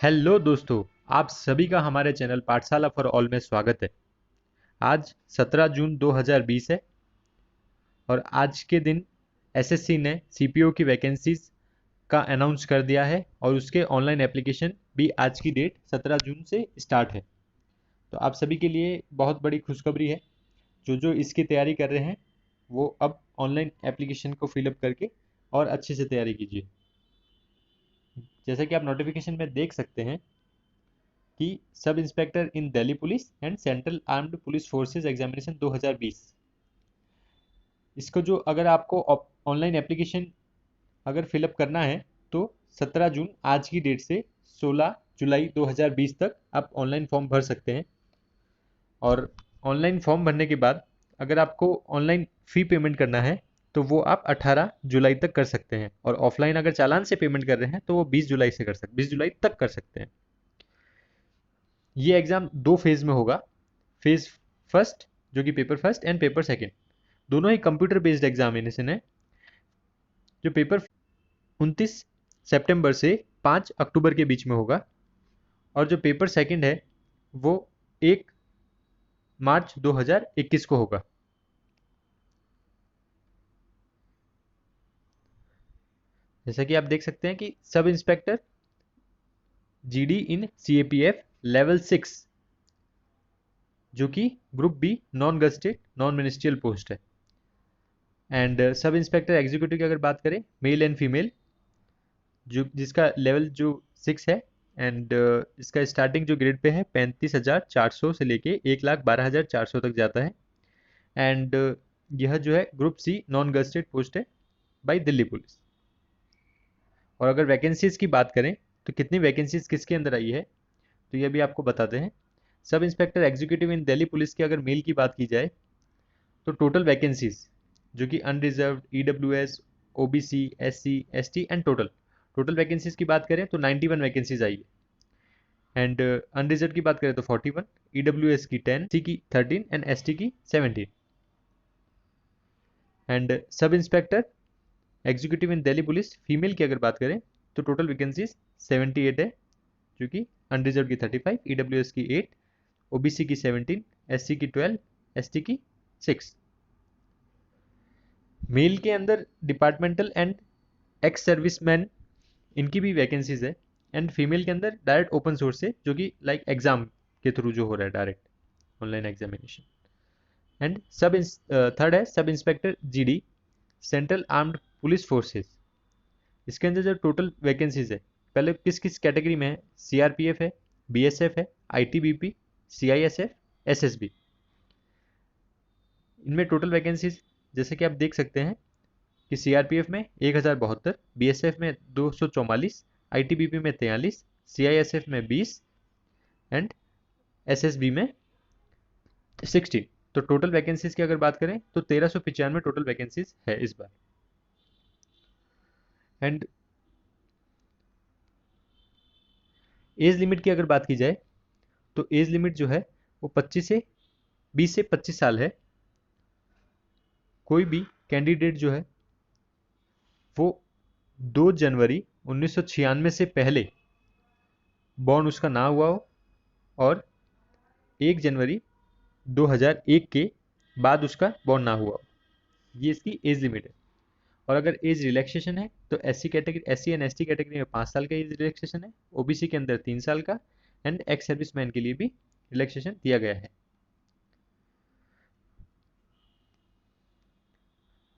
Hello दोस्तों, आप सभी का हमारे चैनल पाठशाला फॉर ऑल में स्वागत है। आज 17 जून 2020 है और आज के दिन एसएससी ने सीपीओ की वैकेंसीज का अनाउंस कर दिया है और उसके ऑनलाइन एप्लीकेशन भी आज की डेट 17 जून से स्टार्ट है। तो आप सभी के लिए बहुत बड़ी खुशखबरी है। जो जो इसकी तैयारी कर रहे हैं वो अब ऑनलाइन एप्लीकेशन को फिलअप करके और अच्छे से तैयारी कीजिए। जैसा कि आप नोटिफिकेशन में देख सकते हैं कि sub inspector in Delhi police and central armed police forces examination 2020, इसको जो अगर आपको ऑनलाइन एप्लीकेशन अगर फिलअप करना है तो 17 जून आज की डेट से 16 जुलाई 2020 तक आप ऑनलाइन फॉर्म भर सकते हैं। और ऑनलाइन फॉर्म भरने के बाद अगर आपको ऑनलाइन फ़ी पेमेंट करना है तो वो आप 18 जुलाई तक कर सकते हैं, और ऑफलाइन अगर चालान से पेमेंट कर रहे हैं तो वो 20 जुलाई तक कर सकते हैं। ये एग्ज़ाम दो फेज़ में होगा। फेज़ फर्स्ट जो कि paper first and paper second, दोनों ही कंप्यूटर बेस्ड एग्जामिनेशन है। जो पेपर 29 सितंबर से 5 अक्टूबर के बीच में होगा और जो पेपर सेकंड है वो 1 मार्च 2021 को होगा। जैसा कि आप देख सकते हैं कि sub inspector GD in CAPF level 6, जो कि group B non gazetted non ministerial post है। एंड सब इंस्पेक्टर एग्जीक्यूटिव की अगर बात करें, मेल एंड फीमेल, जो जिसका लेवल जो 6 है। एंड इसका स्टार्टिंग जो ग्रेड पे है 35,400 से लेके 1,12,400 तक जाता है। एंड यह जो है group C non gazetted post है बाय दिल्ली पुलिस। और अगर वैकेंसीज की बात करें तो कितनी वैकेंसीज किसके अंदर आई है तो ये भी आपको बताते हैं। सब इंस्पेक्टर एग्जीक्यूटिव इन दिल्ली पुलिस की अगर मेल की बात की जाए तो टोटल वैकेंसीज जो कि unreserved, EWS, OBC, SC, ST and total total vacancies की बात करें तो 91 वैकेंसीज आई है। एंड अनरिजर्व की बात करें तो 41, ईडब्ल्यूएस की 10, सी की 13 एंड एसटी की 17। And sub inspector executive in Delhi police female की अगर बात करें तो टोटल वैकेंसीज 78 है, जो कि अनरिजर्व की 35, ईडब्ल्यूएस की 8, ओबीसी की 17, एससी की 12, एसटी की 6। मेल के अंदर डिपार्टमेंटल एंड एक्स सर्विसमैन, इनकी भी वैकेंसीज है। एंड फीमेल के अंदर डायरेक्ट ओपन सोर्स है, जो कि लाइक एग्जाम के थ्रू जो हो रहा है direct online examination. And third है sub inspector GD central armed police forces. इसके अंदर जो टोटल वैकेंसीज है, पहले किस किस कैटेगरी में है, सीआरपीएफ है, बीएसएफ है, आईटीबीपी, सीआईएसएफ, एसएसबी। इनमें टोटल वैकेंसीज जैसे कि आप देख सकते हैं कि सीआरपीएफ में 1072, बीएसएफ में 244, आईटीबीपी में 43, सीआईएसएफ में 20 एंड एसएसबी में 16। तो टोटल वैकेंसीज की अगर बात करें तो 1395 टोटल वैकेंसीज है इस बार। एंड एज लिमिट की अगर बात की जाए तो एज लिमिट जो है वो 20 से 25 साल है। कोई भी कैंडिडेट जो है वो 2 जनवरी 1996 से पहले बॉर्न उसका ना हुआ हो और 1 जनवरी 2001 के बाद उसका बॉर्न ना हुआ हो, ये इसकी एज लिमिट है। और अगर एज रिलैक्सेशन है तो एससी एंड एसटी कैटेगरी में 5 साल का एज रिलैक्सेशन है, ओबीसी के अंदर 3 साल का, एंड एक्स सर्विसमैन के लिए भी रिलैक्सेशन दिया गया है।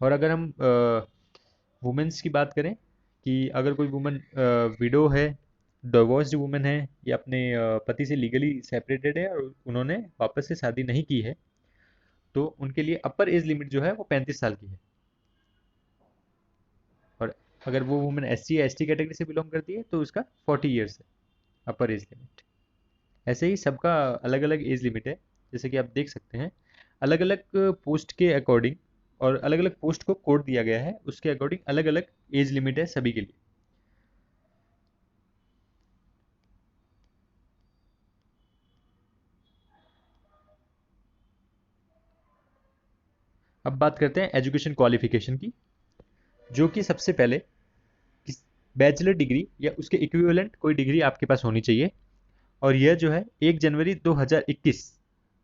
और अगर हम वुमेन्स की बात करें कि अगर कोई वुमन विडो है, डिवोर्स्ड वुमेन है या अपने पति से लीगली सेपरेटेड है और उन्होंने वापस से शादी नहीं की है, तो उनके लिए अपर एज लिमिट जो है वो 35 साल की है। और अगर वो वुमेन एससी या एसटी कैटेगरी से बिलोंग करती है तो उसका 40 ईयर्स है अपर एज लिमिट। ऐसे ही सबका अलग अलग एज लिमिट है, जैसे कि आप देख सकते हैं अलग अलग पोस्ट के अकॉर्डिंग, और अलग अलग पोस्ट को कोड दिया गया है उसके अकॉर्डिंग अलग अलग एज लिमिट है सभी के लिए। अब बात करते हैं एजुकेशन क्वालिफिकेशन की, जो कि सबसे पहले बैचलर डिग्री या उसके इक्विवेलेंट कोई डिग्री आपके पास होनी चाहिए, और यह जो है 1 जनवरी 2021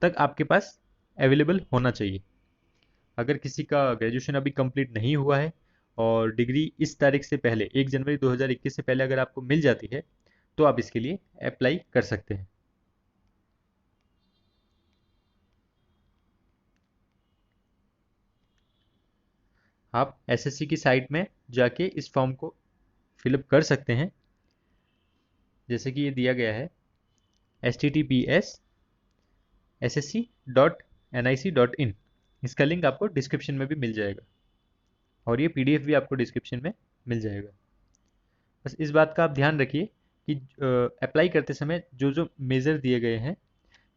तक आपके पास अवेलेबल होना चाहिए। अगर किसी का ग्रेजुएशन अभी कंप्लीट नहीं हुआ है और डिग्री इस तारीख से पहले 1 जनवरी 2021 से पहले अगर आपको मिल जाती है तो आप इसके लिए अप्लाई कर सकते हैं। आप एसएससी की साइट में जाके इस फॉर्म को फिलअप कर सकते हैं, जैसे कि ये दिया गया है https://ssc.nic.in। इसका लिंक आपको डिस्क्रिप्शन में भी मिल जाएगा, और ये पीडीएफ भी आपको डिस्क्रिप्शन में मिल जाएगा। बस इस बात का आप ध्यान रखिए कि अप्लाई करते समय जो जो मेजर दिए गए हैं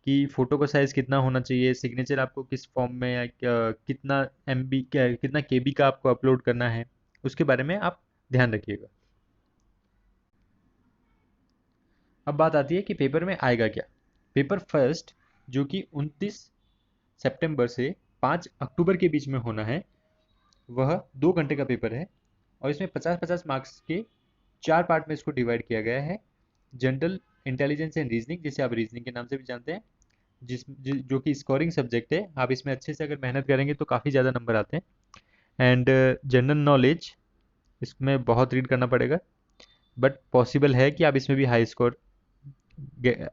कि फ़ोटो का साइज़ कितना होना चाहिए, सिग्नेचर आपको किस फॉर्म में या कितना एमबी कितना केबी का आपको अपलोड करना है, उसके बारे में आप ध्यान रखिएगा। अब बात आती है कि पेपर में आएगा क्या। पेपर फर्स्ट जो कि 29 सितंबर से 5 अक्टूबर के बीच में होना है, वह 2 घंटे का पेपर है, और इसमें 50-50 मार्क्स के 4 पार्ट में इसको डिवाइड किया गया है। जनरल इंटेलिजेंस एंड रीजनिंग, जिसे आप रीजनिंग के नाम से भी जानते हैं, जो कि स्कोरिंग सब्जेक्ट है। आप इसमें अच्छे से अगर मेहनत करेंगे तो काफ़ी ज़्यादा नंबर आते हैं। एंड जनरल नॉलेज, इसमें बहुत रीड करना पड़ेगा, बट पॉसिबल है कि आप इसमें भी हाई स्कोर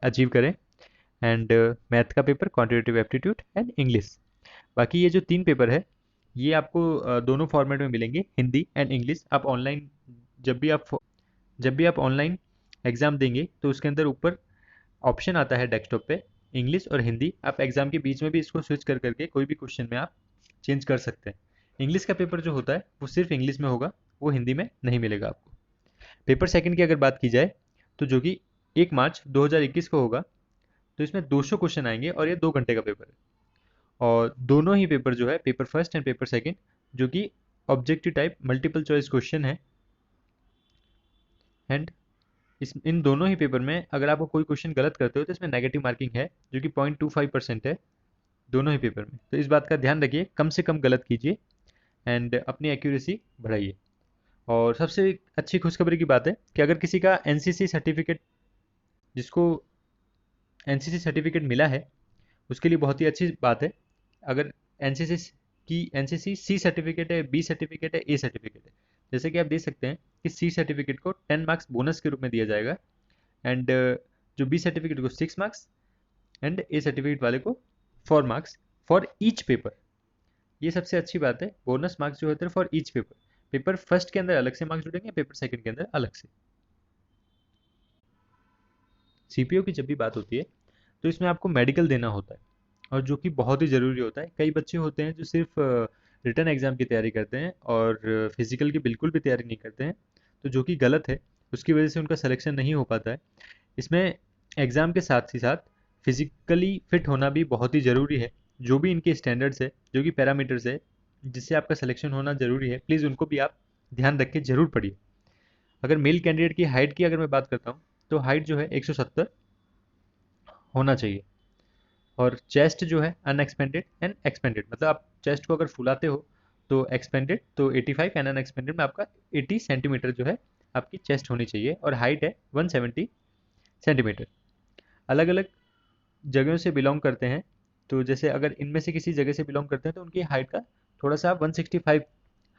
अचीव करें। एंड मैथ का paper, quantitative aptitude and English. बाकी ये जो 3 पेपर है ये आपको दोनों फॉर्मेट में मिलेंगे, हिंदी एंड इंग्लिश। आप ऑनलाइन जब भी आप ऑनलाइन एग्ज़ाम देंगे तो उसके अंदर ऊपर ऑप्शन आता है डेस्कटॉप पे, इंग्लिश और हिंदी। आप एग्जाम के बीच में भी इसको स्विच कर करके कोई भी क्वेश्चन में आप चेंज कर सकते हैं। इंग्लिश का पेपर जो होता है वो सिर्फ इंग्लिश में होगा, वो हिंदी में नहीं मिलेगा आपको। पेपर सेकंड की अगर बात की जाए तो जो कि 1 मार्च 2021 को होगा, तो इसमें 200 क्वेश्चन आएंगे और ये 2 घंटे का पेपर है। और दोनों ही पेपर जो है, paper first and paper second, जो कि objective type multiple choice question है। एंड इन दोनों ही पेपर में अगर आपको कोई क्वेश्चन गलत करते हो तो इसमें नेगेटिव मार्किंग है, जो कि 0.25% है दोनों ही पेपर में। तो इस बात का ध्यान रखिए, कम से कम गलत कीजिए एंड अपनी एक्यूरेसी बढ़ाइए। और सबसे अच्छी खुशखबरी की बात है कि अगर किसी का एनसीसी सर्टिफिकेट, जिसको एनसीसी सर्टिफिकेट मिला है, उसके लिए बहुत ही अच्छी बात है। अगर एनसीसी एनसीसी सी सर्टिफिकेट है, बी सर्टिफिकेट है, ए सर्टिफिकेट है, जैसे कि आप देख सकते हैं कि सी सर्टिफिकेट को 10 मार्क्स बोनस के रूप में दिया जाएगा, एंड जो बी सर्टिफिकेट को 6 मार्क्स, एंड ए सर्टिफिकेट वाले को 4 मार्क्स फॉर ईच पेपर। ये सबसे अच्छी बात है, बोनस मार्क्स जो होते हैं for each paper. Paper first के अंदर अलग से मार्क्स जुड़ेंगे, पेपर सेकंड के अंदर अलग से। सीपीओ की जब भी बात होती है तो इसमें आपको मेडिकल देना होता है, और जो कि बहुत ही ज़रूरी होता है। कई बच्चे होते हैं जो सिर्फ रिटर्न एग्ज़ाम की तैयारी करते हैं और फिजिकल की बिल्कुल भी तैयारी नहीं करते हैं, तो जो कि गलत है। उसकी वजह से उनका सिलेक्शन नहीं हो पाता है। इसमें एग्ज़ाम के साथ ही साथ फिजिकली फिट होना भी बहुत ही ज़रूरी है। जो भी इनके स्टैंडर्ड्स है, जो कि पैरामीटर्स है, जिससे आपका सिलेक्शन होना ज़रूरी है, प्लीज़ उनको भी आप ध्यान रख के ज़रूर पढ़िए। अगर मेल कैंडिडेट की हाइट की अगर मैं बात करता हूँ तो हाइट जो है 170 होना चाहिए, और चेस्ट जो है अनएक्सपेंडेड एंड एक्सपेंडेड, मतलब आप चेस्ट को अगर फुलाते हो तो एक्सपेंडेड तो 85, एंड अनएक्सपेंडेड में आपका 80 सेंटीमीटर जो है आपकी चेस्ट होनी चाहिए, और हाइट है 170 सेंटीमीटर। अलग अलग जगहों से बिलोंग करते हैं, तो जैसे अगर इनमें से किसी जगह से बिलोंग करते हैं तो उनकी हाइट का थोड़ा सा 165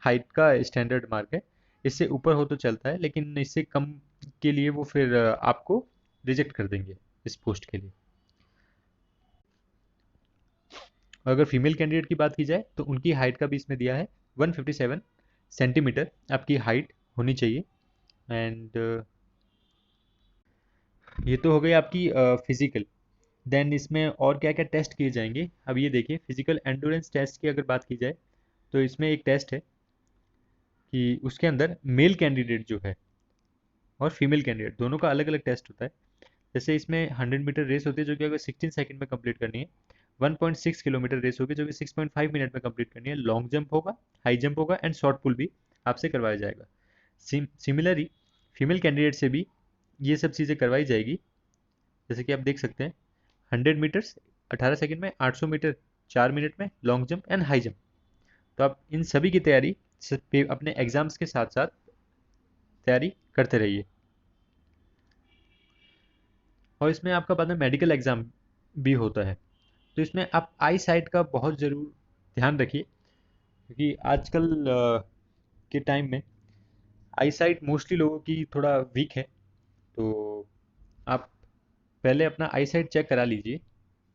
हाइट का स्टैंडर्ड मार्क है। इससे ऊपर हो तो चलता है, लेकिन इससे कम के लिए वो फिर आपको रिजेक्ट कर देंगे इस पोस्ट के लिए। अगर फीमेल कैंडिडेट की बात की जाए तो उनकी हाइट का भी इसमें दिया है 157 सेंटीमीटर आपकी हाइट होनी चाहिए। एंड ये तो हो गई आपकी फिजिकल। देन इसमें और क्या क्या टेस्ट किए जाएंगे, अब ये देखिए। फिजिकल एंडोरेंस टेस्ट की अगर बात की जाए तो इसमें एक टेस्ट है कि उसके अंदर मेल कैंडिडेट जो है और फीमेल कैंडिडेट दोनों का अलग अलग टेस्ट होता है। जैसे इसमें 100 मीटर रेस होती है जो कि अगर 16 सेकंड में कंप्लीट करनी है, 1.6 किलोमीटर रेस होगी जो कि 6.5 मिनट में कंप्लीट करनी है, लॉन्ग जंप होगा, हाई जंप होगा, एंड शॉर्ट पुल भी आपसे करवाया जाएगा। सिमिलरली फीमेल कैंडिडेट से भी ये सब चीज़ें करवाई जाएगी, जैसे कि आप देख सकते हैं 100 मीटर्स 18 सेकंड में, 800 मीटर 4 मिनट में, long jump and high jump. तो आप इन सभी की तैयारी अपने एग्जाम्स के साथ साथ तैयारी करते रहिए। और इसमें आपका बाद में मेडिकल एग्ज़ाम भी होता है, तो इसमें आप आई साइट का बहुत ज़रूर ध्यान रखिए, क्योंकि आजकल के टाइम में आई साइट मोस्टली लोगों की थोड़ा वीक है। तो आप पहले अपना आई साइट चेक करा लीजिए,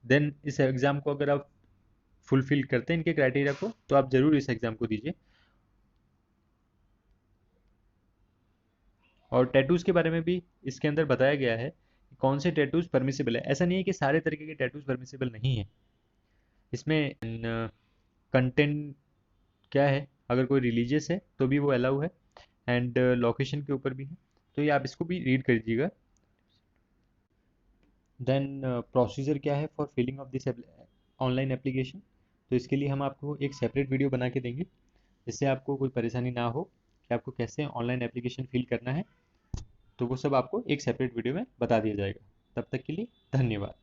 देन इस एग्ज़ाम को अगर आप फुलफिल करते हैं इनके क्राइटेरिया को, तो आप ज़रूर इस एग्ज़ाम को दीजिए। और टैटूज़ के बारे में भी इसके अंदर बताया गया है कि कौन से टैटूज़ परमिसिबल है। ऐसा नहीं है कि सारे तरीके के टैटूज़ परमिसिबल नहीं है। इसमें कंटेंट क्या है, अगर कोई रिलीजियस है तो भी वो अलाउ है, एंड लोकेशन के ऊपर भी है। तो ये आप इसको भी रीड कर लीजिएगा। देन प्रोसीजर क्या है for filling of this online application, तो इसके लिए हम आपको एक सेपरेट वीडियो बना के देंगे, जिससे आपको कोई परेशानी ना हो कि आपको कैसे ऑनलाइन एप्लीकेशन फिल करना है। तो वो सब आपको एक सेपरेट वीडियो में बता दिया जाएगा। तब तक के लिए धन्यवाद।